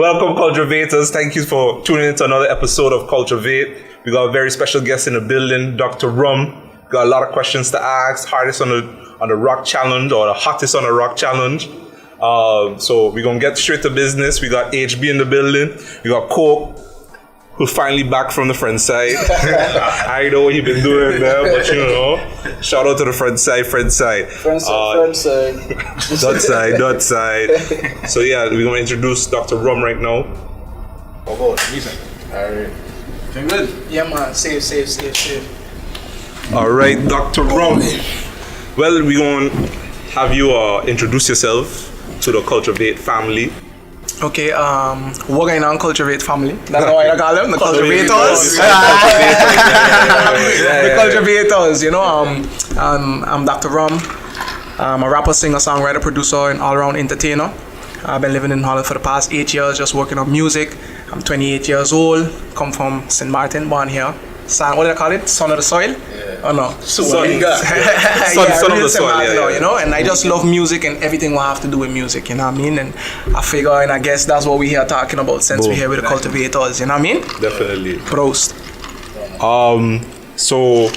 Welcome, Cultervators. Thank you for tuning into another episode of Cultervate. We got a very special guest in the building, Dr.Rum. Got a lot of questions to ask. Hardest on the rock challenge, or the hottest on the rock challenge. So we're gonna get straight to business. We got HB in the building. We got Coke, who's finally back from the friend side. I know what he been doing there, but you know, shout out to the friend side. Friend side. Dot side. So yeah, we're gonna introduce Dr. Rum right now. Oh God, decent. Alright. Feeling good? Yeah man, safe. Alright, Dr. Rum. Well, we're gonna have you introduce yourself to the Cultervate family. Okay, what going on, Cultervate family? That's how I call them, the Cultervators. The Cultervators, you know. I'm Dr. Rum. I'm a rapper, singer, songwriter, producer, and all-around entertainer. I've been living in Holland for the past 8 years, just working on music. I'm 28 years old, come from St. Martin, born here. Son, what do they call it? Son of the soil? Yeah. Oh no. Son of the soil, you know, and I just love music and everything will have to do with music, you know what I mean? And I figure, and I guess that's what we're here talking about since we're here with the Cultervators, you know what I mean? Definitely. Prost. So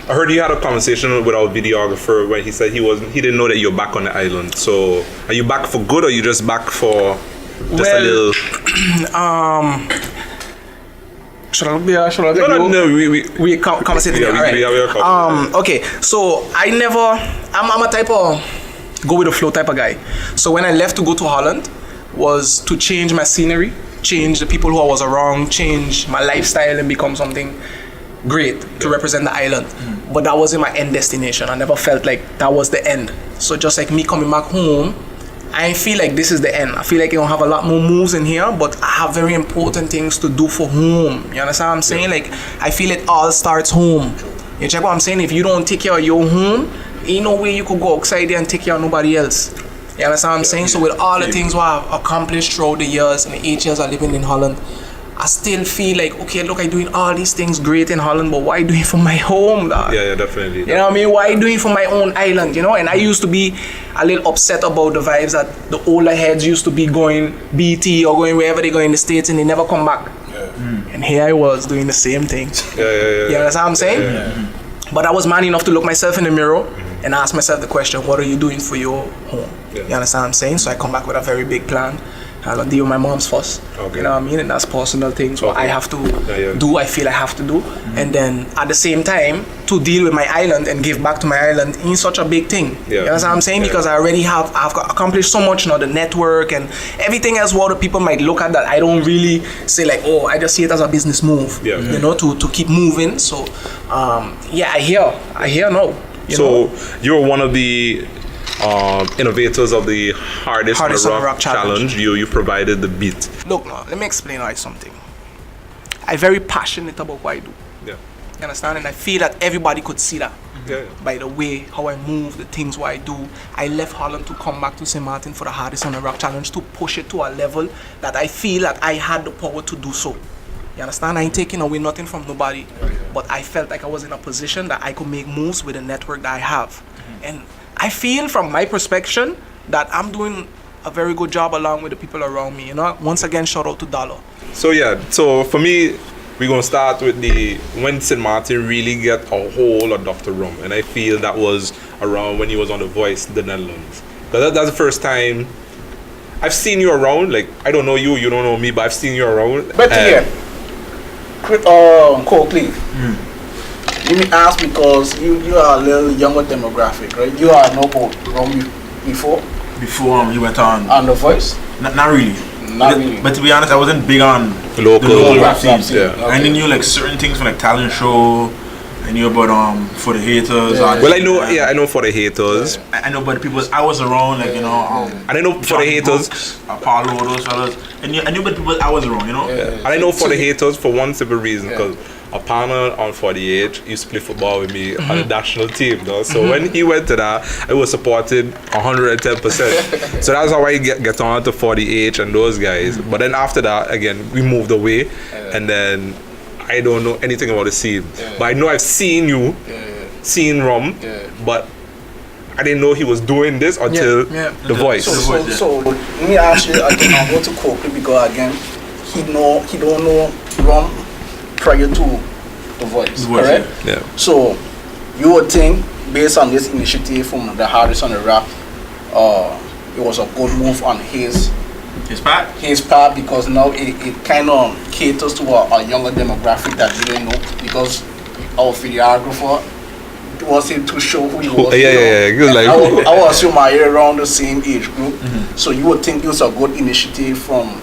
I heard you had a conversation with our videographer when he said he didn't know that you're back on the island. So are you back for good, or you just back for just a little? Should I be? No, we conversating. Yeah, we have a okay, so I'm a type of go with the flow type of guy. So when I left to go to Holland, was to change my scenery, change the people who I was around, change my lifestyle, and become something great to represent the island. But that wasn't my end destination. I never felt like that was the end. So just like me coming back home, I feel like this is the end. I feel like you don't have a lot more moves in here, but I have very important things to do for home. You understand what I'm saying? Like, I feel it all starts home. You check what I'm saying? If you don't take care of your home, ain't no way you could go outside there and take care of nobody else. You understand what I'm saying? So with all the things what I've accomplished throughout the years, and the 8 years I living in Holland, I still feel like, okay, look, I'm doing all these things great in Holland, but why do it for my home, dog? Yeah, definitely. You know what I mean? Why do it for my own island, you know? And I used to be a little upset about the vibes that the older heads used to be going BT or going wherever they go in the States and they never come back. Yeah. And here I was doing the same thing. Yeah. You understand what I'm saying? Yeah. But I was man enough to look myself in the mirror and ask myself the question, what are you doing for your home? Yeah. You understand what I'm saying? So I come back with a very big plan. I'll deal with my mom's first. Okay. You know what I mean? And that's personal things what I have to do, I feel I have to do. And then at the same time, to deal with my island and give back to my island in such a big thing. Yeah. You know what I'm saying? Because I already I've accomplished so much now, the network and everything else what the people might look at that I don't really say like, oh, I just see it as a business move. Yeah. You know, to keep moving. So I hear now. So you're one of the innovators of the hardest on the rock challenge. You provided the beat. Look, now, let me explain like something. I'm very passionate about what I do. Yeah. You understand? And I feel that everybody could see that Yeah. by the way how I move, the things what I do. I left Holland to come back to St. Martin for the hardest on the rock challenge to push it to a level that I feel that I had the power to do so. You understand? I ain't taking away nothing from nobody, but I felt like I was in a position that I could make moves with the network that I have. And I feel from my perspective that I'm doing a very good job along with the people around me. You know, once again, shout out to Dollar. So so for me, we're gonna start with when St. Martin really get a hold of Dr. Rum, and I feel that was around when he was on The Voice, the Netherlands. That's the first time I've seen you around. Like, I don't know you, you don't know me, but I've seen you around. But Coakley. Let me ask, because you are a little younger demographic, right? You are no about Rum before you went on The Voice? Not really. But to be honest, I wasn't big on local rap scenes. Yeah. Okay. I knew like certain things from like talent show. I knew about For the Haters. Yeah. Well, I know For the Haters. Yeah. I know about the people I was around, like, you know. And I know For the Haters. Brooks, Apollo, those fellas. I knew about the people I was around, you know. Yeah. And I know For the Haters for one simple reason, because a partner on 48 used to play football with me on the national team, though. So when he went to that, I was supported 110%. So that's how I get on to 48 and those guys. But then after that, again, we moved away, and then I don't know anything about the scene. But I know I've seen you, seen Rum, but I didn't know he was doing this until The Voice. So let me ask you again. I'm going to quickly because again, he don't know Rum prior to The Voice, correct? Yeah. So you would think, based on this initiative from the Hardest on the Rap, it was a good move on his part because now it kind of caters to a younger demographic that didn't know, because our videographer was able to show who he was. I would assume I around the same age group. So you would think it was a good initiative from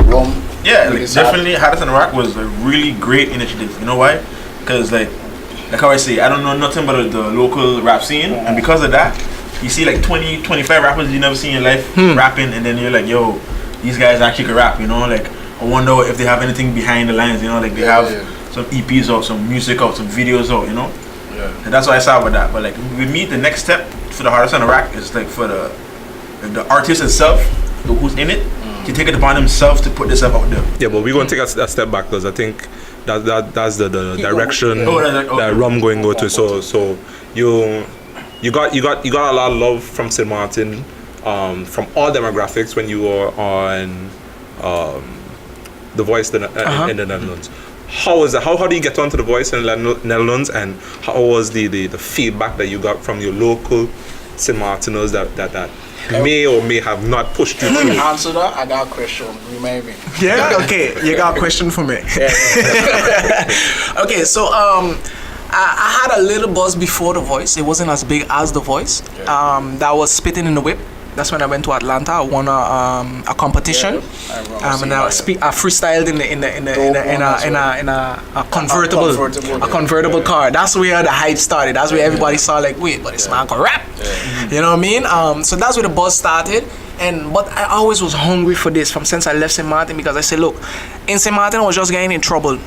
Rum. Yeah, like, definitely Hardest on the Rock was a really great initiative. You know why? Because like how I say, I don't know nothing about the local rap scene, and because of that, you see like 20, 25 rappers you never see in your life rapping, and then you're like, yo, these guys actually can rap, you know? Like, I wonder if they have anything behind the lines, you know? Like, they have some EPs or some music or some videos out, you know? Yeah. And that's what I saw with that. But like, with me, the next step for the Hardest on the Rack is like for the artist itself, who's in it, to take it upon himself to put this stuff out there. Yeah, but we're going to take a step back, because I think that's the direction that Rum going to go to. So you got a lot of love from St. Martin, from all demographics when you were on The Voice in the Netherlands. How was that? How do you get onto The Voice in the Netherlands, and how was the feedback that you got from your local St. Martiners that may or may have not pushed you through? Answer that. I got a question. Remind me. Yeah. Okay. You got a question for me? Okay. So I had a little buzz before The Voice. It wasn't as big as The Voice. That was Spitting in the Whip. That's when I went to Atlanta. I won a competition, and I freestyled in a convertible car. That's where the hype started. That's where everybody saw like, wait, but this man can rap. You know what I mean? So that's where the buzz started. But I always was hungry for this since I left St. Martin, because I said, look, in St. Martin I was just getting in trouble.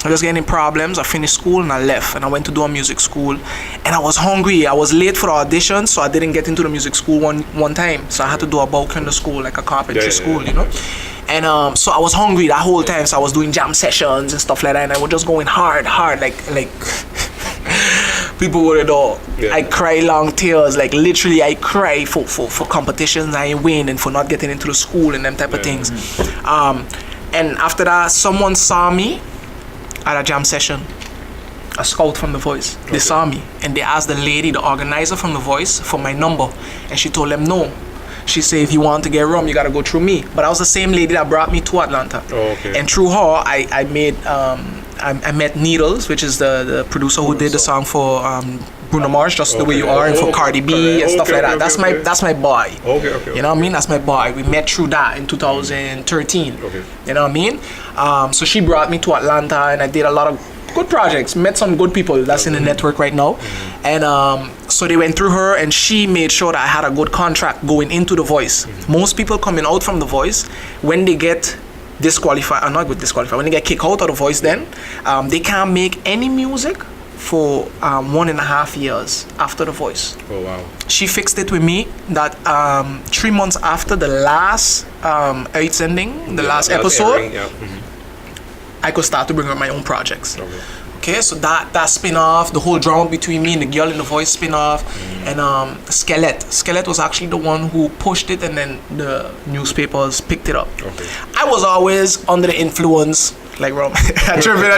I was getting in problems. I finished school and I left, and I went to do a music school, and I was hungry. I was late for the audition, so I didn't get into the music school one time. So I had to do a bulk in the school, like a carpentry school, you know. And so I was hungry that whole time. So I was doing jam sessions and stuff like that, and I was just going hard, like people would adore. I cry long tears, like literally I cry for competitions I win and for not getting into the school and them type of things. And after that, someone saw me at a jam session, a scout from The Voice. They saw me and they asked the lady, the organizer from The Voice, for my number, and she told them no. She said, if you want to get Rum, you gotta go through me. But I was the same lady that brought me to Atlanta. And through her, I met Needles, which is the producer who did the song for Bruno Mars, Just the Way You Are, and for Cardi B and stuff like that. That's my boy. You know what I mean? That's my boy. We met through that in 2013. You know what I mean? So she brought me to Atlanta, and I did a lot of good projects. Met some good people that's in the network right now. And so they went through her, and she made sure that I had a good contract going into The Voice. Most people coming out from The Voice, when they get disqualified, or not with disqualified, when they get kicked out of The Voice, then they can't make any music for 1.5 years after The Voice. Oh wow. She fixed it with me that 3 months after the last Earth's Ending, the last episode, airing, I could start to bring up my own projects. Okay, so that spin-off, the whole drama between me and the girl in The Voice spin-off, and Skelet was actually the one who pushed it, and then the newspapers picked it up. I was always under the influence, like Rum. I'm tripping.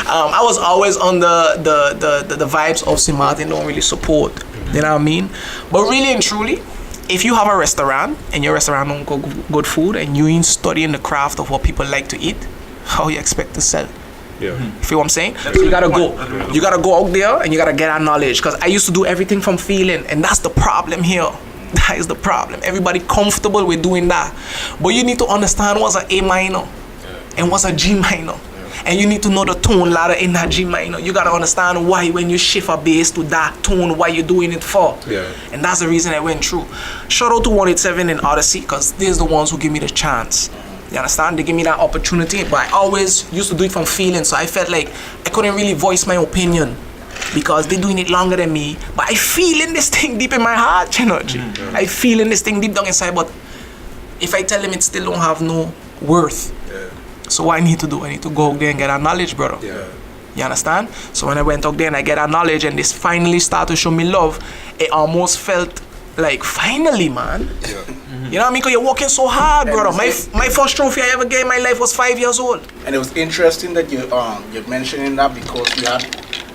I was always on the vibes of St. Martin, don't really support. You know what I mean? But really and truly, if you have a restaurant and your restaurant don't cook good food, and you ain't studying the craft of what people like to eat, how you expect to sell? You feel what I'm saying? So you gotta go out there and you gotta get that knowledge. Because I used to do everything from feeling, and that's the problem here. That is the problem. Everybody comfortable with doing that, but you need to understand what's an A minor and what's a G minor. And you need to know the tone ladder in that G minor. You gotta understand why when you shift a bass to that tone, why you're doing it for. And that's the reason I went through. Shout out to 187 and Odyssey, because they're the ones who give me the chance. You understand? They give me that opportunity, but I always used to do it from feeling, so I felt like I couldn't really voice my opinion because they're doing it longer than me. But I feeling this thing deep in my heart, you know. I feeling this thing deep down inside, but if I tell them it still don't have no worth. So what I need to do, I need to go out there and get that knowledge, brother. You understand? So when I went out there and I get that knowledge and this finally started to show me love, it almost felt like finally, man. You know what I mean? Because you're working so hard, brother. My first trophy I ever gave in my life was 5 years old. And it was interesting that you're mentioning that because we had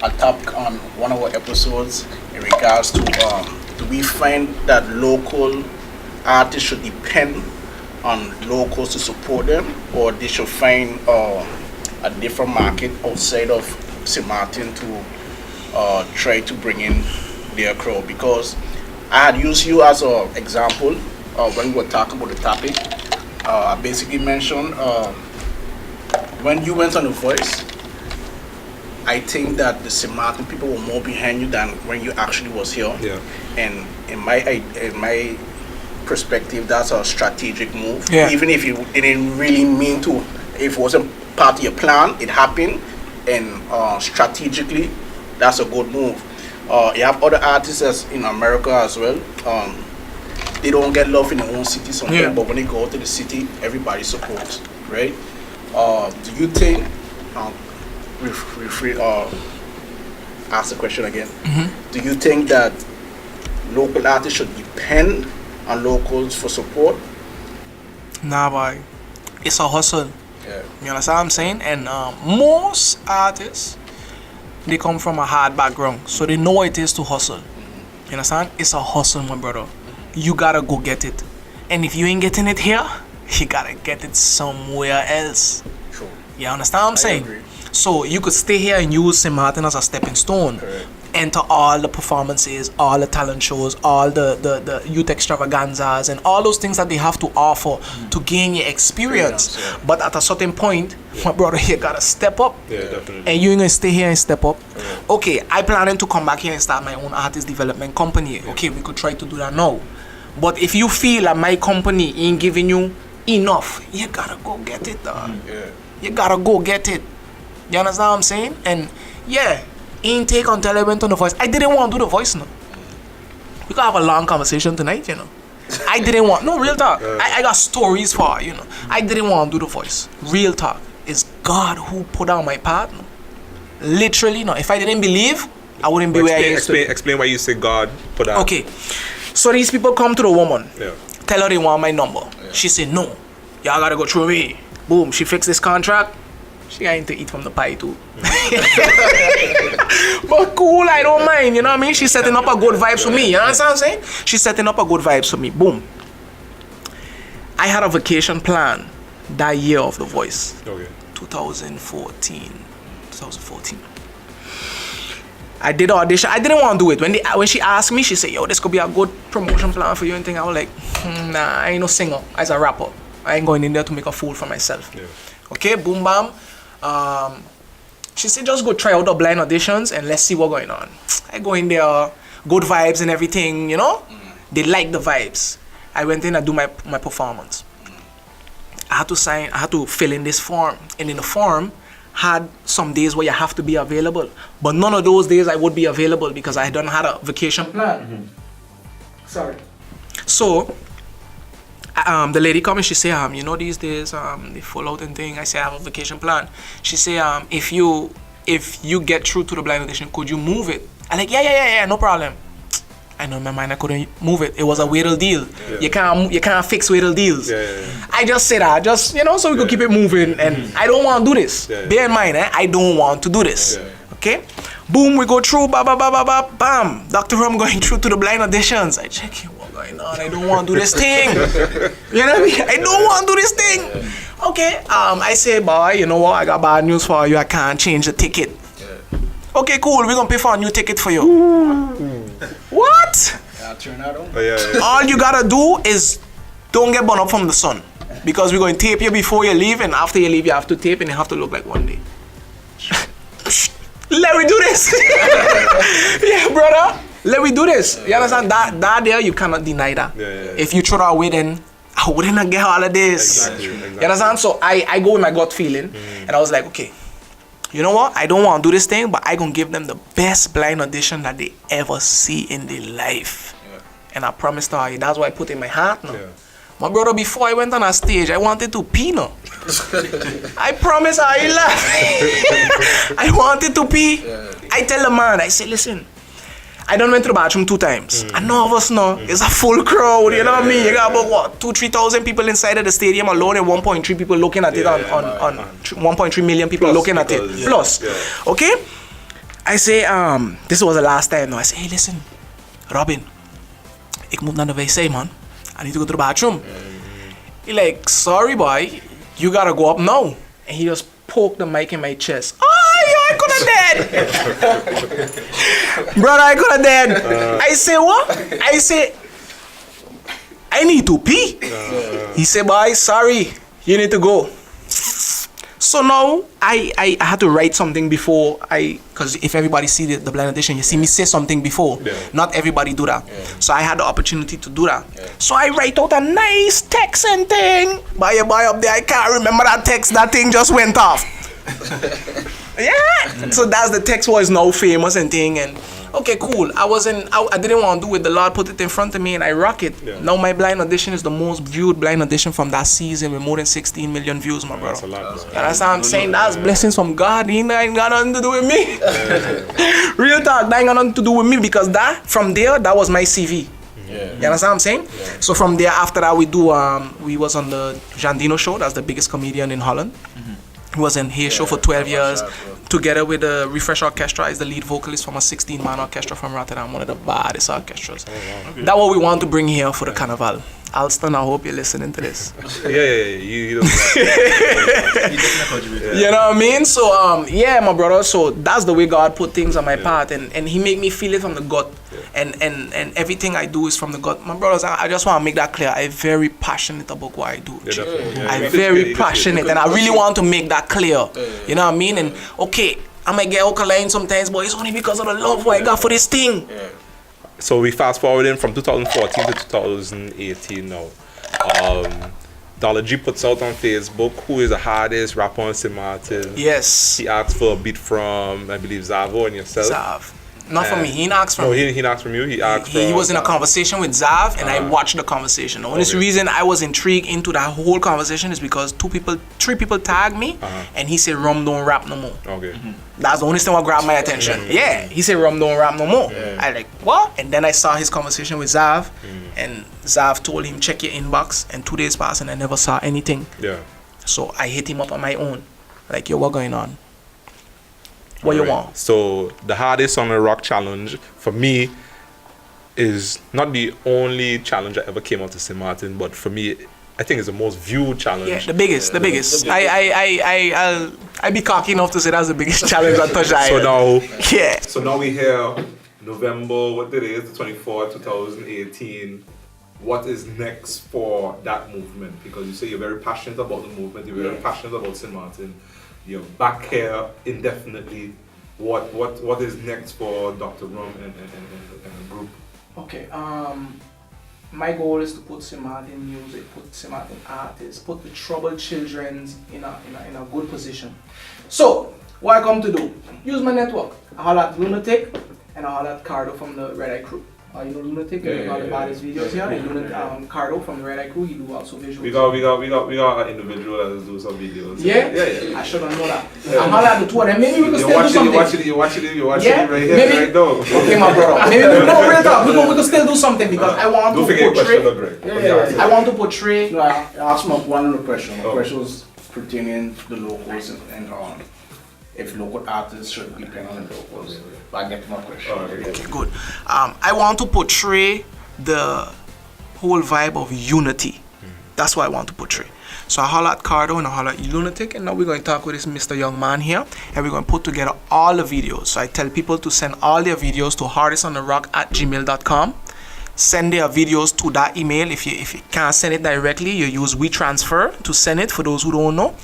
a topic on one of our episodes in regards to do we find that local artists should depend on locals to support them, or they should find a different market outside of St. Martin to try to bring in their crowd? Because I had used you as an example when we were talking about the topic. I basically mentioned when you went on The Voice, I think that the St. Martin people were more behind you than when you actually was here. Yeah. And in my perspective, that's a strategic move. Yeah. Even if you didn't really mean to, if it wasn't part of your plan, it happened, and strategically, that's a good move. You have other artists as in America as well. They don't get love in their own city sometimes, but when they go to the city, everybody supports, right? Do you think? Ask the question again. Do you think that local artists should depend on locals for support? Nah, boy. It's a hustle. Yeah. You understand what I'm saying? And most artists, they come from a hard background, so they know what it is to hustle. You understand? It's a hustle, my brother. You gotta go get it. And if you ain't getting it here, you gotta get it somewhere else. True. You understand what I'm saying? agree. So you could stay here and use St. Martin as a stepping stone. Correct. Enter all the performances, all the talent shows, all the youth extravaganzas, and all those things that they have to offer to gain your experience. Yeah. But at a certain point, my brother, you gotta step up. Yeah, definitely. And you ain't gonna stay here and step up. Okay, I planning to come back here and start my own artist development company. Okay, we could try to do that now. But if you feel like my company ain't giving you enough, you gotta go get it, dog. Yeah. You gotta go get it. You understand what I'm saying? And yeah, intake until I went on The Voice. I didn't want to do The Voice, no. We could have a long conversation tonight, you know. I didn't want, no, real talk. I got stories for, you know. I didn't want to do The Voice. Real talk. It's God who put out my path, no. Literally, no. If I didn't believe, I wouldn't be where I used to. Explain why you say God put out. Okay. So these people come to the woman. Yeah. Tell her they want my number. She said, no. Y'all gotta go through me. Boom. She fixed this contract. She going to eat from the pie too. But cool, I don't mind, you know what I mean? She's setting up a good vibes for me, you understand what I'm saying? She's setting up a good vibes for me. Boom. I had a vacation plan that year of The Voice. Okay. 2014. I did audition. I didn't want to do it. When she asked me, she said, yo, this could be a good promotion plan for you and thing. I was like, nah, I ain't no singer. As a rapper, I ain't going in there to make a fool for myself. Yeah. Okay, boom, bam. She said, just go try out the blind auditions and let's see what's going on. I go in there, good vibes and everything, you know? They like the vibes. I went in and do my performance. I had to fill in this form. And in the form, had some days where you have to be available. But none of those days I would be available because I done had a vacation plan. Sorry. So, the lady come and she say, you know, these days, they fall out and thing. I say, I have a vacation plan. She say, if you get through to the blind audition, could you move it? I'm like, yeah, no problem. I know in my mind I couldn't move it. It was a Weddle deal. Yeah. You can't fix Weddle deals. Yeah. I just said that, you know, so we could keep it moving. And I don't want to do this. Yeah. Bear in mind, I don't want to do this. Yeah. Okay? Boom, we go through, bam. Dr.Rum going through to the blind auditions. I check it, what's going on? I don't want to do this thing. You know what I mean? I don't want to do this thing. Okay, I say, boy, you know what? I got bad news for you. I can't change the ticket. Okay, cool. We're going to pay for a new ticket for you. What? I'll turn that on. Oh, yeah. All you got to do is don't get burned up from the sun. Because we're going to tape you before you leave. And after you leave, you have to tape and you have to look like one day. Let me do this. Yeah, brother. Let me do this. You understand? That there, you cannot deny that. Yeah. If you throw that away, then I wouldn't get all of this. Exactly. You understand? So I go with my gut feeling. And I was like, okay, you know what? I don't want to do this thing, but I going to give them the best blind audition that they ever see in their life. Yeah. And I promised her, that's what I put in my heart now. Yeah. My brother, before I went on a stage, I wanted to pee now. I promise I laugh. I wanted to pee. I tell the man, I say, listen, I done went to the bathroom 2 times. And none of us know. It's a full crowd, you know what I mean? You got about what, 2,000-3,000 people inside of the stadium alone and 1.3 people looking at it on 1.3 million people looking at it. Plus. Okay? I say, this was the last time now. I say, hey, listen, Robin, ik moet naar de wc, man. I need to go to the bathroom. He like, sorry, boy, you gotta go up now. And he just poked the mic in my chest. Oh, I could have dead. Brother, I could have dead. I say, what? I say, I need to pee. He said, boy, sorry, you need to go. So now I had to write something before because if everybody see the blind audition, you see me say something before. Not everybody do that. So I had the opportunity to do that. So I write out a nice text and thing. Boy up there, I can't remember that text. That thing just went off. Yeah. So that's the text was now famous and thing and okay, cool. I didn't want to do it. The Lord put it in front of me and I rock it. Now my blind audition is the most viewed blind audition from that season with more than 16 million views, my brother. That's a lot, bro. You understand what I'm saying? That's blessings from God. He ain't got nothing to do with me. Real talk, that ain't got nothing to do with me because from there, that was my CV. You understand what I'm saying? So from there, after that, we was on the Jandino show. That's the biggest comedian in Holland. He was in his show for 12 years. Together with the Refresh Orchestra is the lead vocalist from a 16-man orchestra from Rotterdam, one of the baddest orchestras. That's what we want to bring here for the carnival. Alston, I hope you're listening to this. You know what I mean? So, my brother, so that's the way God put things on my path and he made me feel it from the gut. And everything I do is from the gut. My brothers, I just want to make that clear. I'm very passionate about what I do. I'm very passionate and I really want to make that clear. You know what I mean? And okay, I might get alkaline sometimes, but it's only because of the love what I got for this thing. So we fast forwarding from 2014 to 2018 now. Dollar G puts out on Facebook, who is the hardest rapper on St. Martin? Yes. He asked for a beat from, I believe, Zavo and yourself. Zav. Not from me. He didn't ask from me. He didn't ask from you. He was in a conversation with Zav, and I watched the conversation. The only reason I was intrigued into that whole conversation is because 3 people tagged me, and he said, Rum don't rap no more. Okay. That's the only thing that grabbed my attention. He said, Rum don't rap no more. I like, what? And then I saw his conversation with Zav, and Zav told him, check your inbox, and 2 days passed, and I never saw anything. So I hit him up on my own. Like, yo, what going on? What you want? So the hardest on the rock challenge for me is not the only challenge I ever came out to St. Martin, but for me, I think it's the most viewed challenge. Yeah, the biggest. I be cocky enough to say that's the biggest challenge on Touch Island. So now we here, November, what it is, the 24th, 2018. What is next for that movement? Because you say you're very passionate about the movement, you're very passionate about St. Martin. You're back here indefinitely. What is next for Dr.Rum and the group? Okay, my goal is to put St. Martin music, put St. Martin artists, put the troubled children in a good position. So, what I come to do, use my network. I holler at Lunatic and I holler at Cardo from the Red Eye Crew. You know Lunatic, the baddest videos here. Cardo from the Red Eye Crew, he do also visuals. We got an individual that do some videos. I should have known that. I holler at the 2 of them. Maybe we can still do something. You're watching it right here, right now. Okay, my brother. Maybe real talk. We can still do something because I want to portray. I want to portray. No, I asked one other question. The question was pertaining to the locals and if local artists should be playing on the locals. But I get to my question. Okay, good. I want to portray the whole vibe of unity. That's what I want to portray. So I holler at Cardo and I holler at Lunatic, and now we're going to talk with this Mr. Young Man here, and we're going to put together all the videos. So I tell people to send all their videos to hardestontherock@gmail.com. Send their videos to that email. If you can't send it directly, you use WeTransfer to send it for those who don't know.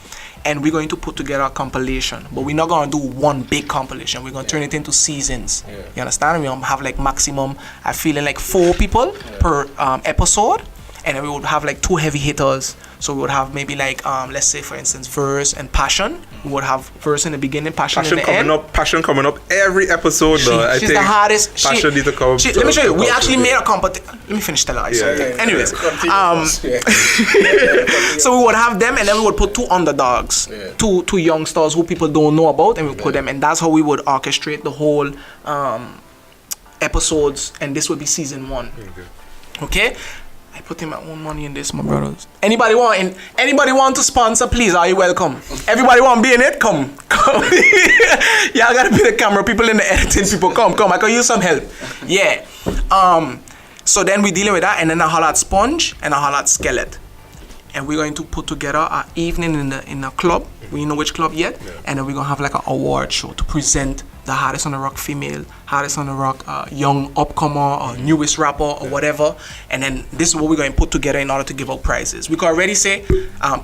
And we're going to put together a compilation, but we're not going to do one big compilation. We're going to turn it into seasons. You understand? We're going to have like maximum, I feel like 4 people per episode, and then we would have like 2 heavy hitters. So we would have maybe like let's say for instance verse and passion. We would have verse in the beginning, passion in the end. Passion coming up every episode. I She's think the hardest. Passion needs to come. Let me show you. We actually made a competition. Let me finish telling you something. Anyways, so we would have them, and then we would put two underdogs, two youngsters who people don't know about, and we put them, and that's how we would orchestrate the whole episodes, and this would be season 1. Okay. I put in my own money in this, my brothers. Anybody want to sponsor? Please, are you welcome? Everybody want to be in it? Come. Yeah, I gotta be the camera people in the editing people. Come. I can use some help. Yeah. So then we dealing with that, and then a hollad sponge and a hollad skeleton, and we're going to put together our evening in a club. We know which club yet, and then we're gonna have like an award show to present the hardest on the rock female, hardest on the rock young upcomer or newest rapper or whatever, and then this is what we're going to put together in order to give out prizes. We could already say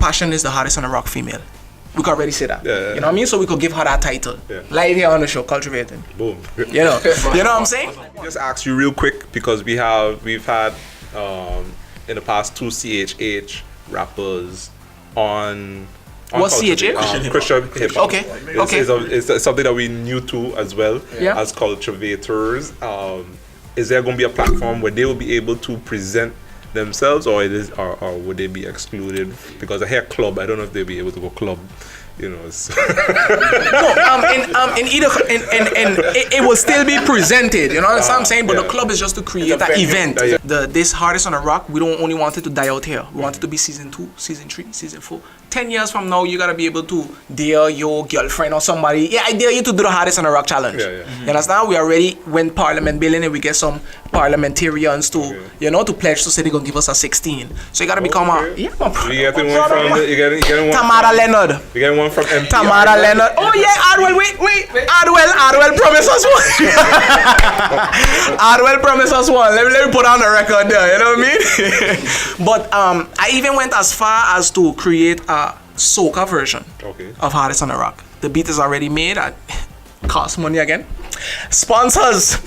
Passion is the hardest on the rock female. We could already say that. You know what I mean? So we could give her that title. Live here on the show, Cultervate. Boom. You know what I'm saying? Just ask you real quick, because we've had in the past 2 CHH rappers on What's CHH? Christian hip hop. Okay. It's something that we new to as well as cultivators. Is there going to be a platform where they will be able to present themselves, or would they be excluded? Because I hear club. I don't know if they'll be able to go club. You know. It will still be presented. You know what I'm saying? But the club is just to create that event. This hardest on the rock. We don't only want it to die out here. We want it to be season 2, season 3, season 4. 10 years from now, you gotta be able to dare your girlfriend or somebody. Yeah, I dare you to do the hardest on the rock challenge. You understand? We already went parliament billing, and we get some parliamentarians to, to pledge to say they're gonna give us a 16. So you gotta become You getting one from you getting one Tamara Leonard. You getting one from MP. Tamara Leonard. Oh yeah, Ardwell. Wait. Ardwell promised us one. Ardwell promised us one. Let me put on the record there. You know what I mean? But I even went as far as to create a soca version of Hardest on the Rock. The beat is already made. Cost money again. Sponsors.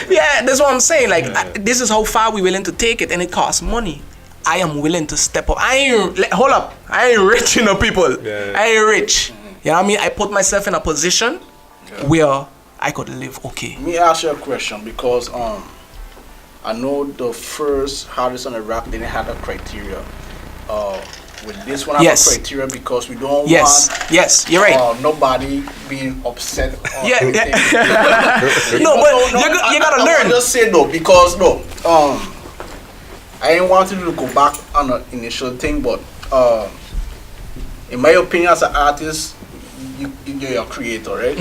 Yeah, that's what I'm saying. Like, this is how far we're willing to take it, and it costs money. I am willing to step up. Hold up. I ain't rich, people. I ain't rich. You know what I mean? I put myself in a position where I could live okay. Let me ask you a question, because I know the first Hardest on the Rock didn't have a criteria. With this one, I have a criteria because we don't want you're right. Nobody being upset. No, but you gotta learn. I just say no, because I ain't wanted to go back on the initial thing, but in my opinion, as an artist, you're a creator, right?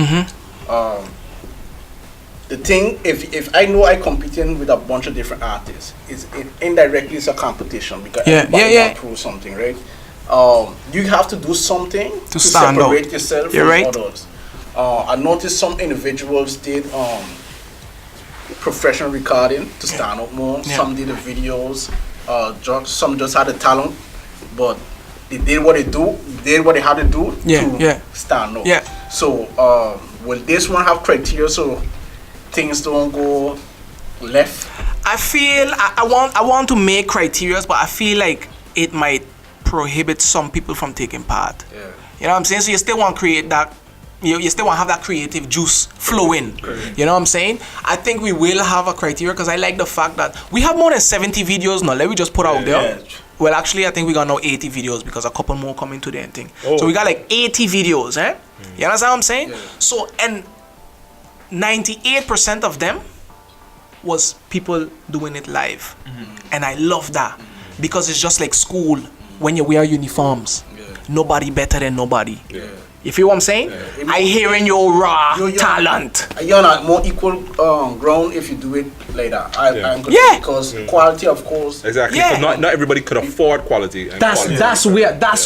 The thing, if I know I'm competing with a bunch of different artists, indirectly it's a competition, because everybody wants to prove something, right? You have to do something to separate yourself from others. I noticed some individuals did professional recording to stand up more. Some did the videos. Some just had the talent, but they did what they had to do to stand up. So will this one have criteria so things don't go left? I feel I want to make criteria, but I feel like it might prohibit some people from taking part. You know what I'm saying? So you still want to create that. You still want to have that creative juice flowing. You know what I'm saying? I think we will have a criteria, because I like the fact that we have more than 70 videos now. Let me just put out there. Well, actually, I think we got now 80 videos, because a couple more coming to the end thing. So we got like 80 videos, You understand what I'm saying? So, and 98% of them was people doing it live. And I love that, because it's just like school when you wear uniforms. Nobody better than nobody. You feel what I'm saying? I hearing your raw talent. You're not more equal ground if you do it like that. Because quality, of course. Exactly. Because not everybody could afford quality. That's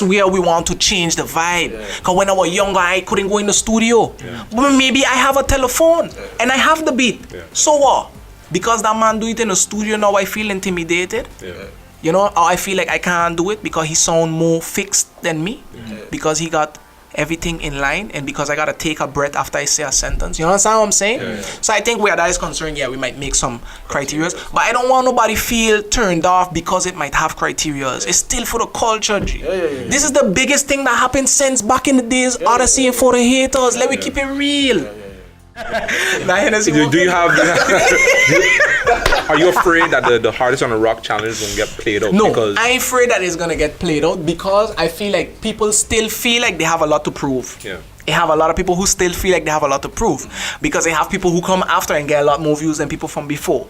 where we want to change the vibe. Because when I was younger, I couldn't go in the studio. But maybe I have a telephone and I have the beat. So what? Because that man do it in the studio now, I feel intimidated. You know, or I feel like I can't do it because he sound more fixed than me. Because he got everything in line, and because I gotta take a breath after I say a sentence. You understand what I'm saying? Yeah. So I think where that is concerned, we might make some criteria, but I don't want nobody feel turned off because it might have criteria. It's still for the culture, G. This is the biggest thing that happened since back in the days. Odyssey and for the haters. Let me keep it real. Do you have? Are you afraid that the hardest on the rock challenge won't get played out? No, Because I'm afraid that it's gonna get played out because I feel like people still feel like they have a lot to prove. Yeah. They have a lot of people who still feel like they have a lot to prove because they have people who come after and get a lot more views than people from before.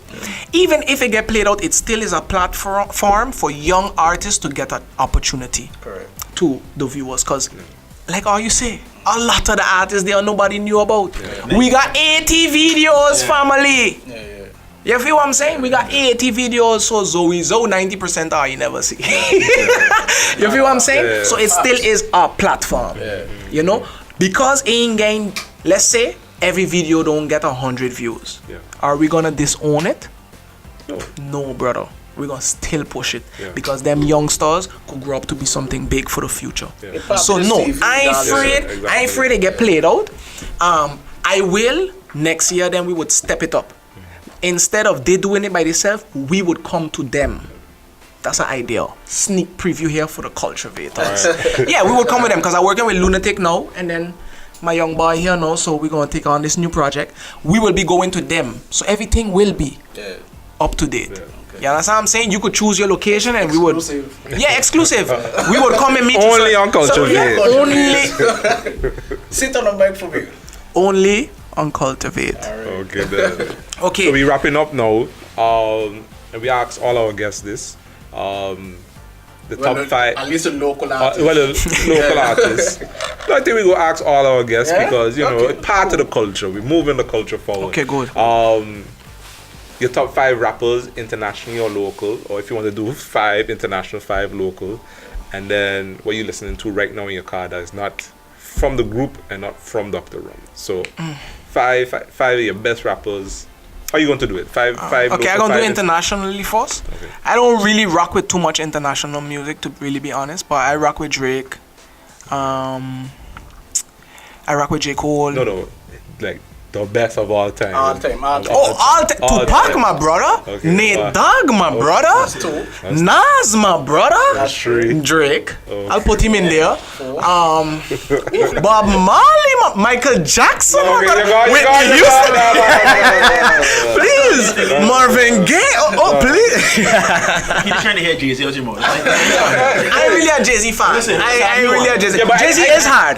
Even if it get played out, it still is a platform for young artists to get an opportunity to the viewers. Because, like all you say, a lot of the artists there nobody knew about. We got 80 videos, family. You feel what I'm saying? We got 80 videos, so Zoe 90% are you never see. You feel what I'm saying? Yeah. So it still is a platform. You know? Because ain't getting, let's say, every video don't get 100 views. Are we gonna disown it? No, brother. We're gonna still push it because them youngsters could grow up to be something big for the future. So no, I ain't afraid. I ain't afraid they get played out. I will next year. Then we would step it up. Instead of they doing it by themselves, we would come to them. That's an idea. Sneak preview here for the Cultervators. Yeah, we will come with them because I'm working with Lunatic now, and then my young boy here now. So we're gonna take on this new project. We will be going to them, so everything will be up to date. You understand what I'm saying? You could choose your location and we would. Yeah, exclusive. We would come and meet you. Only on Cultervate. Only. Sit on the mic for me. Only on Cultervate. Okay, then. Okay. So we're wrapping up now. And we ask all our guests this. The top 5. At least a local artist. The local artists. I think we go ask all our guests because, it's part of the culture. We're moving the culture forward. Okay, good. Your top 5 rappers, internationally or local, or if you want to do 5 international, 5 local, and then what you're listening to right now in your car that is not from the group and not from Dr.Rum. So, 5 of your best rappers. How are you going to do it? 5 Okay, local, I'm gonna do 5 internationally first. Okay. I don't really rock with too much international music, to really be honest, but I rock with Drake. I rock with J. Cole. No, like the best of all time. All time. Tupac, my brother. Okay. Nate Dogg, my brother. Nas, my brother. That's 3. Drake. Oh. I'll put him in there. Bob Marley, Michael Jackson. Okay, my you brother. go, Whitney Houston. no. Please, Marvin Gaye. Please. He's trying to hear Jay-Z out your mouth. I ain't really a Jay-Z fan. Listen, I ain't really a Jay-Z. Yeah, but Jay-Z I- is hard.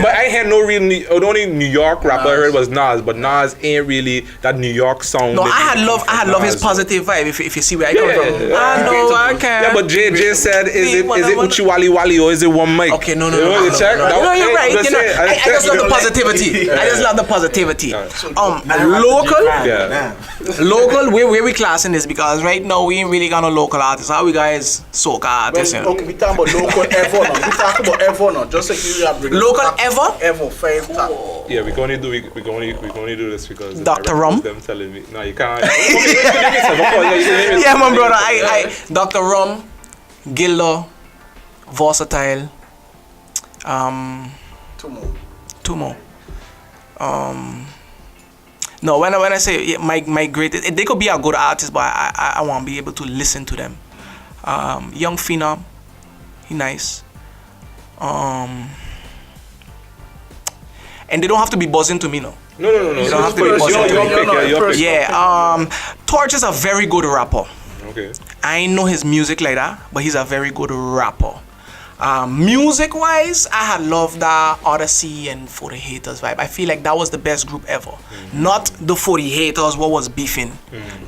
But I had no real. The only New York rapper I heard was Nas, but Nas ain't really that New York sound. No, that I had love his Nas. positive vibe. If you see where I come from, I know I can. Yeah, but Jay said, is it Uchi Wally Wally or is it one mic? Okay, no. You check? No, you're right. Just say, I just love the positivity. I just love the positivity. Local, Yeah. local. Where we classing this because right now we ain't really got no local artists. How we guys soca artists? You know? Okay, we talking about local ever now. We talking about ever now. Just like you have Local ever? Ever 5 top. Yeah, we can only do this because Dr. Rum? them telling me. No, you can't. Yeah, my brother. I Dr.Rum, Gilda, Versatile. 2 more. No, when I say my greatest, they could be a good artist, but I want to be able to listen to them. Young Phenom, he nice. And they don't have to be buzzing to me, no. No. You don't have to be buzzing to me. Yeah. Torch is a very good rapper. Okay. I ain't know his music like that, but he's a very good rapper. Music wise, I had loved that Odyssey and 40 Haters vibe. I feel like that was the best group ever. Not the 40 Haters what was beefing.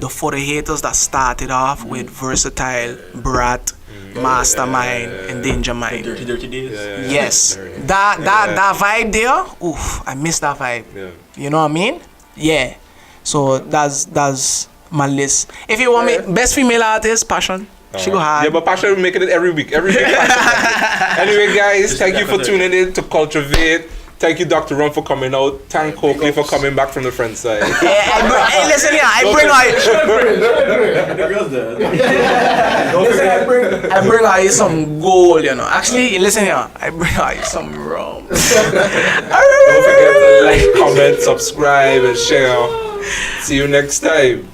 The 40 Haters that started off with Versatile, Brat, Mastermind, and Danger Mind. Dirty days. Yes, that vibe there. Oof, I miss that vibe. Yeah. You know what I mean? Yeah. So that's my list. If you want me, best female artist, Passion. She go hard. Yeah, but Pasha will making it every week. Anyway, guys, thank you for tuning in to Cultervate. Thank you, Dr. Rum, for coming out. Thank Coakley for coming back from the friend side. Hey, listen here, I bring out some gold, you know. Actually, listen here, I bring out some rum. Don't forget to like, comment, subscribe, and share. See you next time.